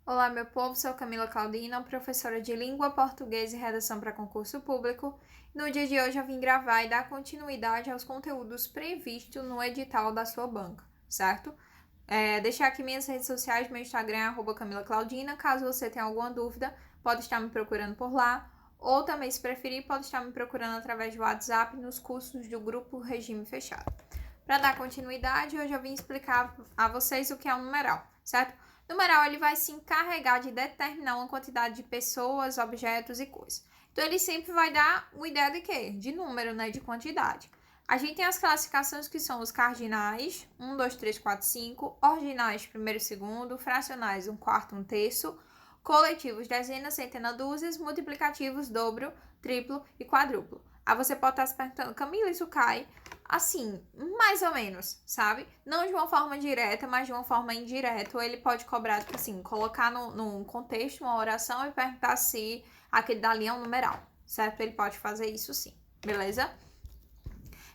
Olá, meu povo, sou Camila Claudina, professora de Língua Portuguesa e Redação para Concurso Público. No dia de hoje eu vim gravar e dar continuidade aos conteúdos previstos no edital da sua banca, certo? Deixar aqui minhas redes sociais, meu Instagram é @Camila Claudina. Caso você tenha alguma dúvida, pode estar me procurando por lá. Ou também, se preferir, pode estar me procurando através do WhatsApp nos cursos do Grupo Regime Fechado. Para dar continuidade, hoje eu vim explicar a vocês o que é um numeral, certo? Numeral, ele vai se encarregar de determinar uma quantidade de pessoas, objetos e coisas. Então, ele sempre vai dar uma ideia de quê? De número, né? De quantidade. A gente tem as classificações que são os cardinais, 1, 2, 3, 4, 5, ordinais, primeiro e segundo, fracionais, um quarto, um terço, coletivos, dezena, centena, dúzias, multiplicativos, dobro, triplo e quadruplo. Aí você pode estar se perguntando, Camila, isso cai assim, mais ou menos, sabe? Não de uma forma direta, mas de uma forma indireta. Ou ele pode cobrar, tipo assim, colocar num contexto uma oração e perguntar se aquele dali é um numeral, certo? Ele pode fazer isso sim, beleza?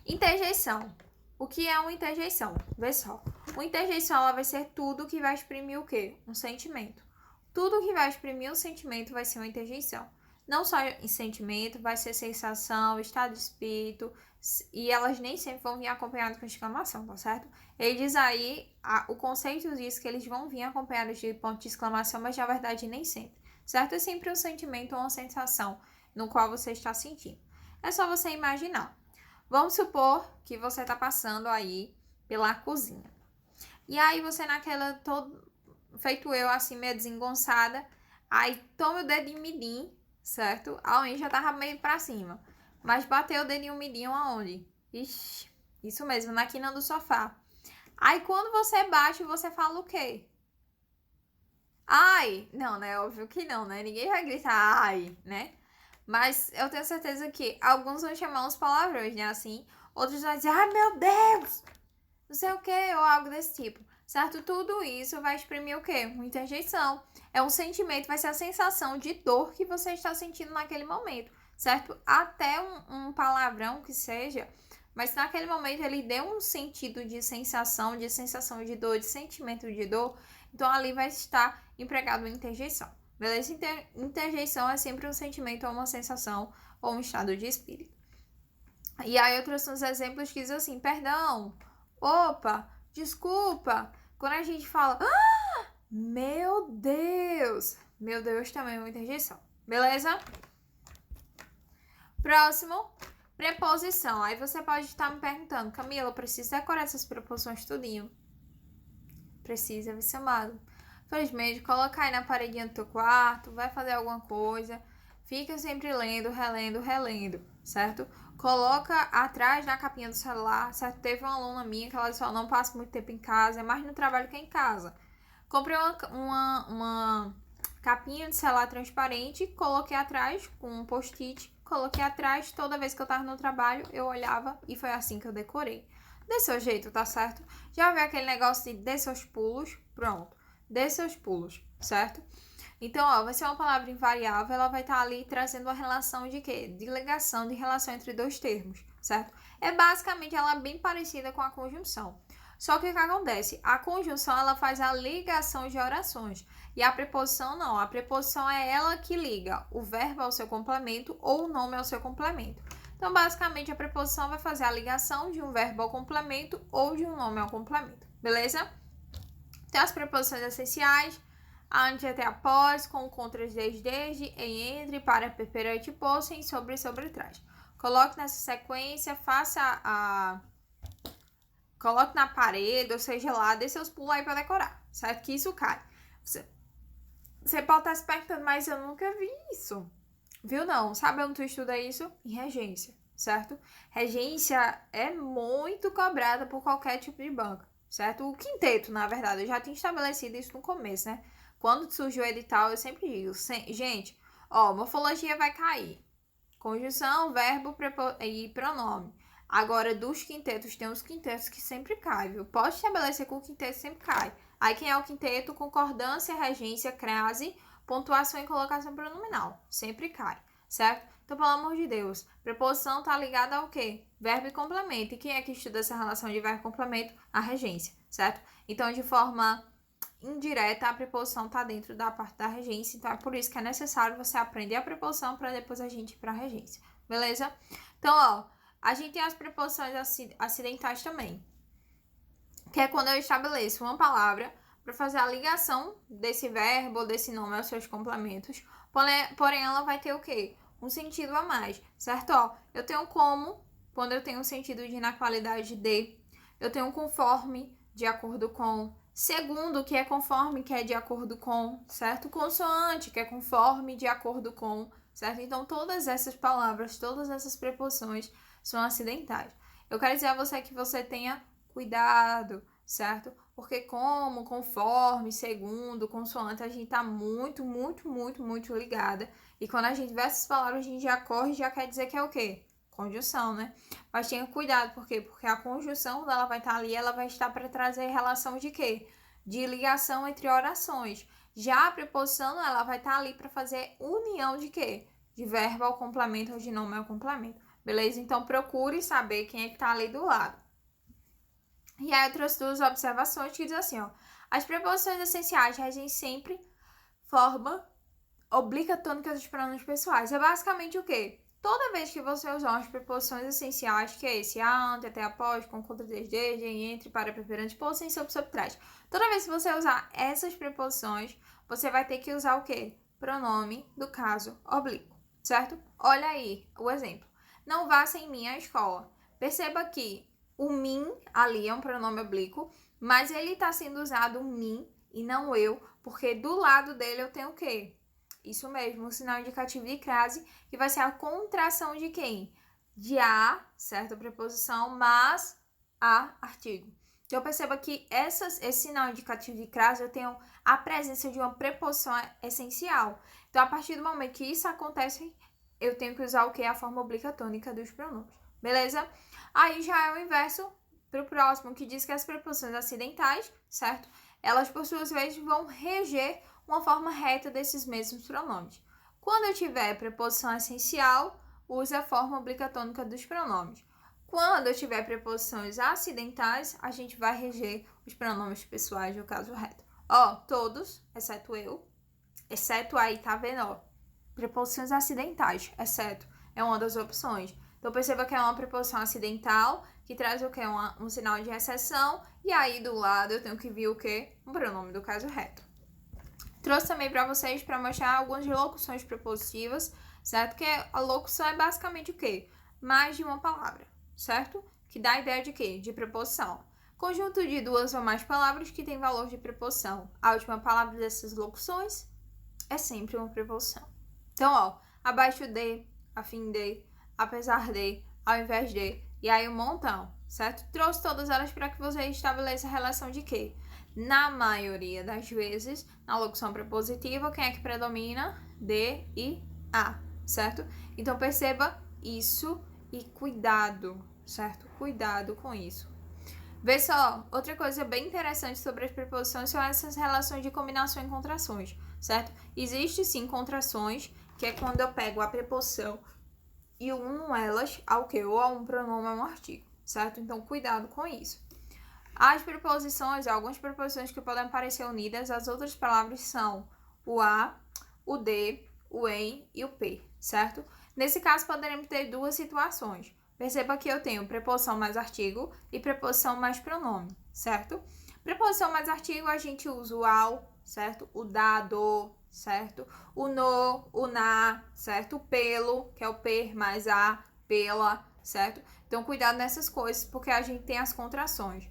Interjeição. O que é uma interjeição? Vê só. Uma interjeição, ela vai ser tudo que vai exprimir o quê? Um sentimento. Tudo que vai exprimir um sentimento vai ser uma interjeição. Não só em sentimento, vai ser sensação, estado de espírito, e elas nem sempre vão vir acompanhadas com exclamação, tá certo? Ele diz aí, o conceito diz que eles vão vir acompanhados de ponto de exclamação, mas na verdade nem sempre, certo? É sempre um sentimento ou uma sensação no qual você está sentindo. É só você imaginar. Vamos supor que você está passando aí pela cozinha. E aí você naquela, feito eu, assim, meio desengonçada, aí toma o dedinho midinho, certo? A unha já tava meio pra cima. Mas bateu o dedinho midinho aonde? Ixi, isso mesmo, na quina do sofá. Aí quando você bate, você fala o quê? Ai! Não, né? Óbvio que não, né? Ninguém vai gritar ai, né? Mas eu tenho certeza que alguns vão chamar uns palavrões, né? Assim, outros vão dizer, ai meu Deus! Não sei o que, ou algo desse tipo, certo? Tudo isso vai exprimir o quê? Uma interjeição. É um sentimento, vai ser a sensação de dor que você está sentindo naquele momento, certo? Até um palavrão que seja, mas se naquele momento ele deu um sentido de sensação de dor, de sentimento de dor, então ali vai estar empregado uma interjeição. Beleza? Interjeição é sempre um sentimento ou uma sensação ou um estado de espírito. E aí eu trouxe uns exemplos que dizem assim, perdão, opa, desculpa. Quando a gente fala, meu Deus também é uma interjeição. Beleza? Próximo, preposição. Aí você pode estar me perguntando, Camila, eu preciso decorar essas preposições tudinho. Precisa, ser amado. Felizmente, coloca aí na paredinha do teu quarto, vai fazer alguma coisa, fica sempre lendo, relendo, certo? Coloca atrás na capinha do celular, certo? Teve uma aluna minha que ela disse, não passa muito tempo em casa, é mais no trabalho que em casa. Comprei uma capinha de celular transparente, coloquei atrás com um post-it, coloquei atrás, toda vez que eu tava no trabalho, eu olhava e foi assim que eu decorei. Desse seu jeito, tá certo? Já vê aquele negócio de dê seus pulos? Pronto. Dê seus pulos, certo? Então, ó, vai ser uma palavra invariável, ela vai estar ali trazendo uma relação de quê? De ligação, de relação entre dois termos, certo? É basicamente ela bem parecida com a conjunção. Só que o que acontece? A conjunção, ela faz a ligação de orações. E a preposição não. A preposição é ela que liga o verbo ao seu complemento ou o nome ao seu complemento. Então, basicamente, a preposição vai fazer a ligação de um verbo ao complemento ou de um nome ao complemento. Beleza? Tem as preposições essenciais, ante, até, após, com, contra, desde, em, entre, para, perante, por, sem, sobre, trás. Coloque nessa sequência, coloque na parede, ou seja lá, dê seus pulos aí para decorar, certo? Que isso cai. Você pode estar se perguntando, mas eu nunca vi isso. Viu não? Sabe onde tu estuda isso? Em regência, certo? Regência é muito cobrada por qualquer tipo de banca, certo? O quinteto, na verdade, eu já tinha estabelecido isso no começo, né? Quando surgiu o edital, eu sempre digo, gente, ó, morfologia vai cair. Conjunção, verbo e pronome. Agora, dos quintetos, tem os quintetos que sempre caem, viu? Pode estabelecer que o quinteto sempre cai. Aí, quem é o quinteto? Concordância, regência, crase, pontuação e colocação pronominal. Sempre cai, certo? Então, pelo amor de Deus, preposição tá ligada ao quê? Verbo e complemento. E quem é que estuda essa relação de verbo e complemento? A regência, certo? Então, de forma indireta, a preposição tá dentro da parte da regência, então é por isso que é necessário você aprender a preposição para depois a gente ir para a regência, beleza? Então, ó, a gente tem as preposições acidentais também, que é quando eu estabeleço uma palavra para fazer a ligação desse verbo ou desse nome aos seus complementos, porém ela vai ter o quê? Um sentido a mais, certo? Ó, eu tenho como, quando eu tenho um sentido de na qualidade de, eu tenho conforme, de acordo com, segundo, que é conforme, que é de acordo com, certo? Consoante, que é conforme, de acordo com, certo? Então, todas essas palavras, todas essas preposições são acidentais. Eu quero dizer a você que você tenha cuidado, certo? Porque como, conforme, segundo, consoante, a gente tá muito ligada. E quando a gente vê essas palavras, a gente já corre e já quer dizer que é o quê? Conjunção, né? Mas tenha cuidado, por quê? Porque a conjunção, quando ela vai estar ali, ela vai estar para trazer relação de quê? De ligação entre orações. Já a preposição, ela vai estar ali para fazer união de quê? De verbo ao complemento ou de nome ao complemento. Beleza? Então, procure saber quem é que tá ali do lado. E aí eu trouxe duas observações que diz assim, ó. As preposições essenciais regem sempre forma oblíqua tônica dos pronomes pessoais. É basicamente o quê? Toda vez que você usar as preposições essenciais, que é esse ante, até, após, com, contra, desde, entre, para, preferente, por, sem, sobre, trás. Toda vez que você usar essas preposições, você vai ter que usar o quê? Pronome do caso oblíquo, certo? Olha aí o exemplo. Não vá sem mim à escola. Perceba que o mim ali é um pronome oblíquo, mas ele está sendo usado o mim e não eu, porque do lado dele eu tenho o quê? Isso mesmo, o sinal indicativo de crase, que vai ser a contração de quem? De a, certo? A preposição, mas a artigo. Então, perceba que esse sinal indicativo de crase, eu tenho a presença de uma preposição essencial. Então, a partir do momento que isso acontece, eu tenho que usar o que? A forma oblíqua tônica dos pronomes. Beleza? Aí já é o inverso para o próximo, que diz que as preposições acidentais, certo? Elas, por suas vezes, vão reger uma forma reta desses mesmos pronomes. Quando eu tiver preposição essencial, use a forma oblíqua tônica dos pronomes. Quando eu tiver preposições acidentais, a gente vai reger os pronomes pessoais no caso reto. Ó, todos, exceto eu, exceto aí, tá vendo, ó? Preposições acidentais, exceto, é uma das opções. Então, perceba que é uma preposição acidental, que traz o quê? Um sinal de exceção, e aí do lado eu tenho que vir o quê? Um pronome do caso reto. Trouxe também para vocês para mostrar algumas locuções prepositivas, certo? Que a locução é basicamente o quê? Mais de uma palavra, certo? Que dá a ideia de quê? De preposição. Conjunto de duas ou mais palavras que tem valor de preposição. A última palavra dessas locuções é sempre uma preposição. Então, ó, abaixo de, a fim de, apesar de, ao invés de, e aí um montão, certo? Trouxe todas elas para que você estabeleça a relação de quê? Na maioria das vezes, na locução prepositiva, quem é que predomina? De e a, certo? Então, perceba isso e cuidado, certo? Cuidado com isso. Vê só, outra coisa bem interessante sobre as preposições são essas relações de combinação e contrações, certo? Existe sim contrações, que é quando eu pego a preposição e uno elas ao que? Ou a um pronome ou a um artigo, certo? Então, cuidado com isso. As preposições, algumas preposições que podem parecer unidas, as outras palavras são o a, o de, o em e o p, certo? Nesse caso, poderemos ter duas situações. Perceba que eu tenho preposição mais artigo e preposição mais pronome, certo? Preposição mais artigo, a gente usa o ao, certo? O da, do, certo? O no, o na, certo? O pelo, que é o per mais a, pela, certo? Então, cuidado nessas coisas, porque a gente tem as contrações.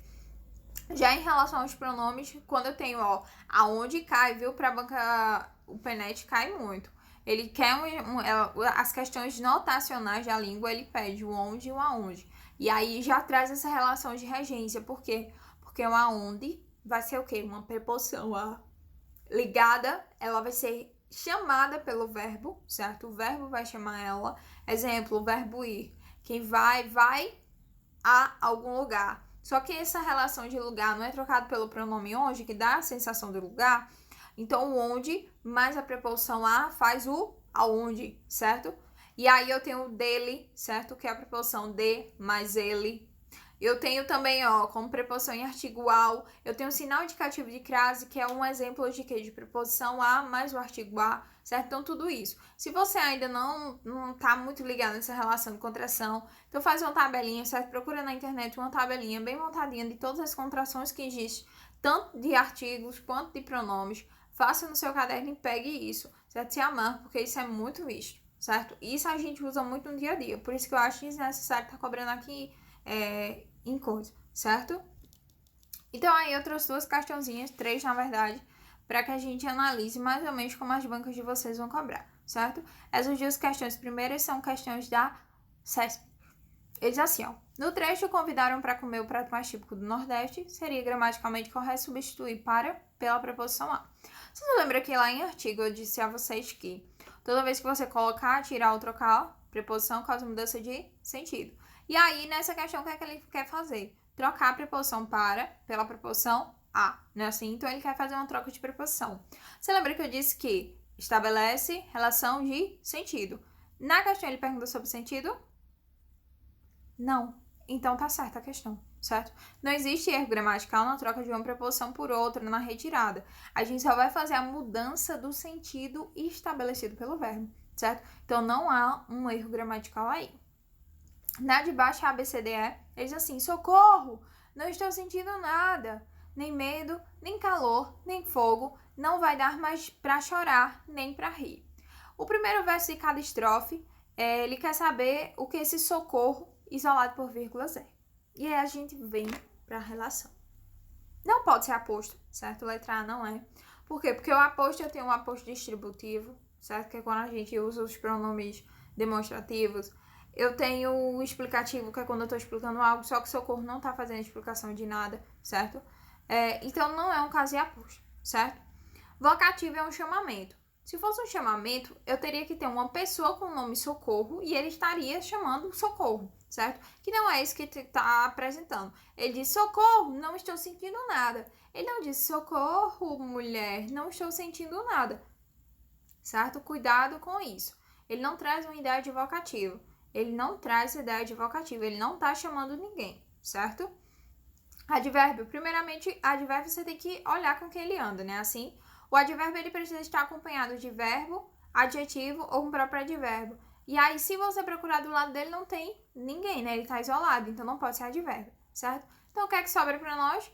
Já em relação aos pronomes, quando eu tenho, ó, aonde cai, viu? Pra banca, o PENET cai muito. Ele quer as questões notacionais da língua, ele pede o onde e o aonde. E aí já traz essa relação de regência. Por quê? Porque o aonde vai ser o quê? Uma preposição ligada, ela vai ser chamada pelo verbo, certo? O verbo vai chamar ela. Exemplo, o verbo ir. Quem vai a algum lugar. Só que essa relação de lugar não é trocado pelo pronome onde, que dá a sensação do lugar. Então, o onde mais a preposição a faz o aonde, certo? E aí eu tenho o dele, certo? Que é a preposição de mais ele. Eu tenho também, ó, como preposição em artigo ao, eu tenho sinal indicativo de crase, que é um exemplo de quê? De preposição a mais o artigo a, certo? Então, tudo isso. Se você ainda não tá muito ligado nessa relação de contração, então faz uma tabelinha, certo? Procura na internet uma tabelinha bem montadinha de todas as contrações que existem, tanto de artigos quanto de pronomes. Faça no seu caderno e pegue isso, certo? Se amarre, porque isso é muito visto, certo? Isso a gente usa muito no dia a dia, por isso que eu acho desnecessário estar cobrando aqui em coisa, certo? Então aí eu trouxe 2 questãozinhas, 3 na verdade, para que a gente analise mais ou menos como as bancas de vocês vão cobrar, certo? Essas 2 questões primeiras são questões da CESP. Eles assim, ó. No trecho, convidaram para comer o prato mais típico do Nordeste, seria gramaticalmente correto substituir para pela preposição a. Você não lembra que lá em artigo eu disse a vocês que toda vez que você colocar, tirar ou trocar, preposição causa mudança de sentido. E aí, nessa questão, o que é que ele quer fazer? Trocar a preposição para pela preposição a, não é assim? Então, ele quer fazer uma troca de preposição. Você lembra que eu disse que estabelece relação de sentido? Na questão, ele pergunta sobre sentido? Não. Então, tá certa a questão, certo? Não existe erro gramatical na troca de uma preposição por outra, na retirada. A gente só vai fazer a mudança do sentido estabelecido pelo verbo, certo? Então, não há um erro gramatical aí. Na de baixo, a ABCDE, eles assim, socorro, não estou sentindo nada, nem medo, nem calor, nem fogo, não vai dar mais para chorar, nem para rir. O primeiro verso de cada estrofe, ele quer saber o que esse socorro isolado por vírgulas é. E aí a gente vem para a relação. Não pode ser aposto, certo? Letra A não é. Por quê? Porque o aposto, eu tenho um aposto distributivo, certo? Que é quando a gente usa os pronomes demonstrativos. Eu tenho o explicativo, que é quando eu tô explicando algo, só que o socorro não tá fazendo explicação de nada, certo? Então, não é um caso de aposto, certo? Vocativo é um chamamento. Se fosse um chamamento, eu teria que ter uma pessoa com o nome Socorro e ele estaria chamando Socorro, certo? Que não é isso que está apresentando. Ele diz, socorro, não estou sentindo nada. Ele não diz, socorro, mulher, não estou sentindo nada, certo? Cuidado com isso. Ele não traz uma ideia de vocativo. Ele não traz ideia de vocativo. Ele não está chamando ninguém, certo? Advérbio. Primeiramente, advérbio você tem que olhar com quem ele anda, né? Assim, o advérbio ele precisa estar acompanhado de verbo, adjetivo ou um próprio advérbio. E aí, se você procurar do lado dele, não tem ninguém, né? Ele tá isolado, então não pode ser advérbio, certo? Então, o que é que sobra para nós?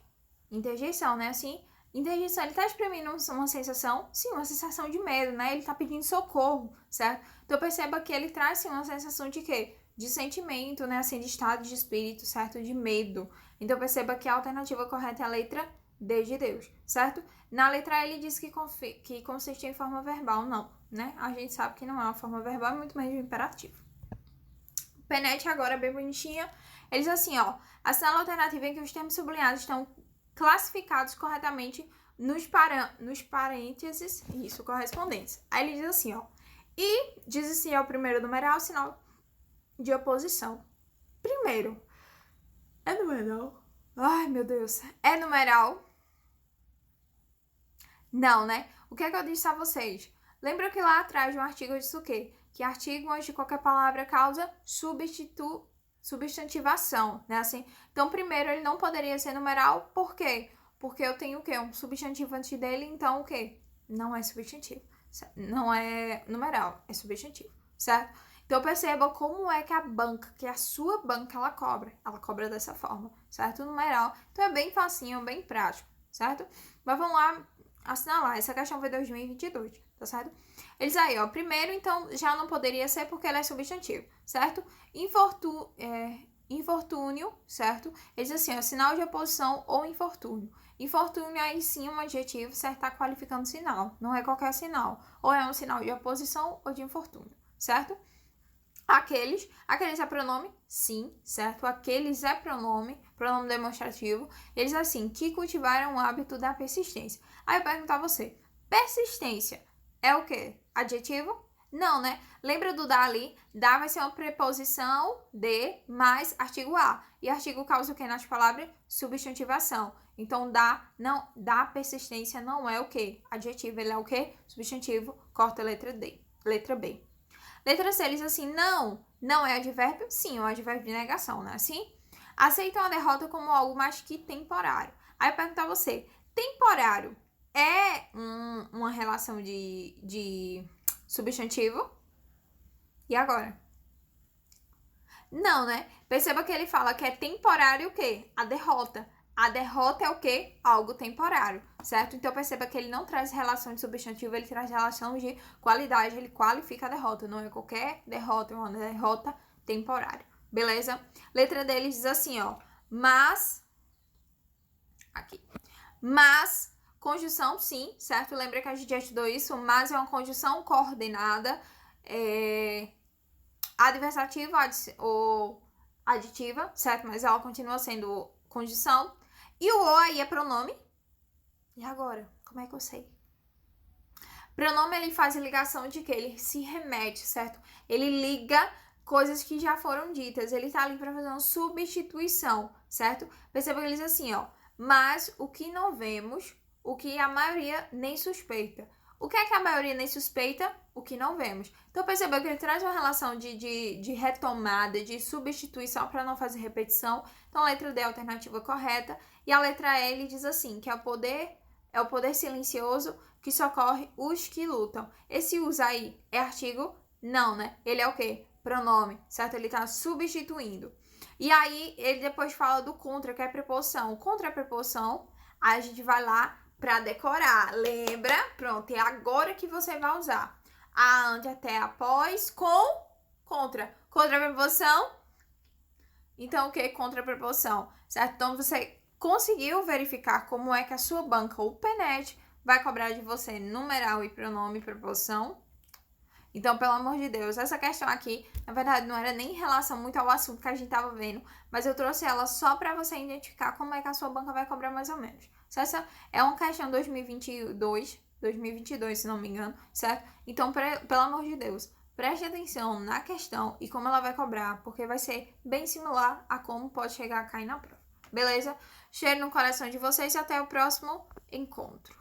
Interjeição, né? Assim, interjeição, ele tá exprimindo uma sensação, sim, uma sensação de medo, né? Ele tá pedindo socorro, certo? Então, perceba que ele traz, sim, uma sensação de quê? De sentimento, né? Assim, de estado de espírito, certo? De medo. Então, perceba que a alternativa correta é a letra D de Deus, certo? Na letra A, ele diz que consiste em forma verbal. Não, né? A gente sabe que não é uma forma verbal, é muito menos de imperativo. Penete agora, bem bonitinha. Eles assim, ó. Assinala a alternativa em que os termos sublinhados estão classificados corretamente nos parênteses, isso, correspondentes. Aí ele diz assim, ó. E diz assim, é o primeiro numeral, sinal de oposição. Primeiro, é numeral? Ai, meu Deus. É numeral? Não, né? O que é que eu disse a vocês? Lembra que lá atrás de um artigo eu disse o quê? Que artigo antes de qualquer palavra causa substantivação, né? Assim, então, primeiro, ele não poderia ser numeral, por quê? Porque eu tenho o quê? Um substantivo antes dele, então o quê? Não é substantivo. Não é numeral, é substantivo, certo? Então, perceba como é que a banca, que a sua banca, ela cobra dessa forma, certo? Numeral. Então, é bem facinho, bem prático, certo? Mas vamos lá assinalar. Essa questão foi 2022, tá certo? Eles aí, ó, primeiro, então, já não poderia ser porque ela é substantivo, certo? Infortúnio, certo? Eles assim, ó, sinal de oposição ou infortúnio. Infortúnio aí sim um adjetivo, certo? Tá qualificando sinal, não é qualquer sinal. Ou é um sinal de oposição ou de infortúnio, certo? Aqueles é pronome? Sim, certo? Aqueles é pronome demonstrativo. Eles assim, que cultivaram o hábito da persistência. Aí eu pergunto a você, persistência é o quê? Adjetivo? Não, né? Lembra do da ali? Da vai ser uma preposição de mais artigo a. E artigo causa o quê nas palavras? Substantivação. Então, da persistência não é o quê? Adjetivo, ele é o quê? Substantivo, corta a letra D. Letra B. Letra C, eles assim, não é advérbio? Sim, é um advérbio de negação, né? Assim, aceitam a derrota como algo mais que temporário. Aí eu pergunto a você, temporário é uma relação de substantivo? E agora? Não, né? Perceba que ele fala que é temporário o quê? A derrota. A derrota é o quê? Algo temporário, certo? Então perceba que ele não traz relação de substantivo, ele traz relação de qualidade, ele qualifica a derrota, não é qualquer derrota, é uma derrota temporária, beleza? Letra dele diz assim, ó, mas, aqui, mas, conjunção sim, certo? Lembra que a gente já estudou isso? Mas é uma conjunção coordenada, adversativa ou aditiva, certo? Mas ela continua sendo conjunção. E o aí é pronome. E agora? Como é que eu sei? Pronome, ele faz a ligação de que ele se remete, certo? Ele liga coisas que já foram ditas. Ele tá ali para fazer uma substituição, certo? Perceba que ele diz assim, ó. Mas o que não vemos, o que a maioria nem suspeita. O que é que a maioria nem suspeita? O que não vemos. Então, perceba que ele traz uma relação de retomada, de substituição para não fazer repetição. Então, a letra D é a alternativa correta. E a letra E, ele diz assim, que é o poder silencioso que socorre os que lutam. Esse os aí é artigo? Não, né? Ele é o quê? Pronome, certo? Ele tá substituindo. E aí, ele depois fala do contra, que é preposição. O contra é preposição, aí a gente vai lá para decorar. Lembra? Pronto, é agora que você vai usar. A ante até após, com, contra. Contra a preposição. Então, o que? Contra a preposição, certo? Então, você conseguiu verificar como é que a sua banca, ou PENET, vai cobrar de você numeral e pronome e preposição. Então, pelo amor de Deus, essa questão aqui, na verdade, não era nem em relação muito ao assunto que a gente tava vendo, mas eu trouxe ela só para você identificar como é que a sua banca vai cobrar mais ou menos. Essa é uma questão 2022, se não me engano, certo? Então, pelo amor de Deus, preste atenção na questão e como ela vai cobrar, porque vai ser bem similar a como pode chegar a cair na prova. Beleza? Cheiro no coração de vocês e até o próximo encontro.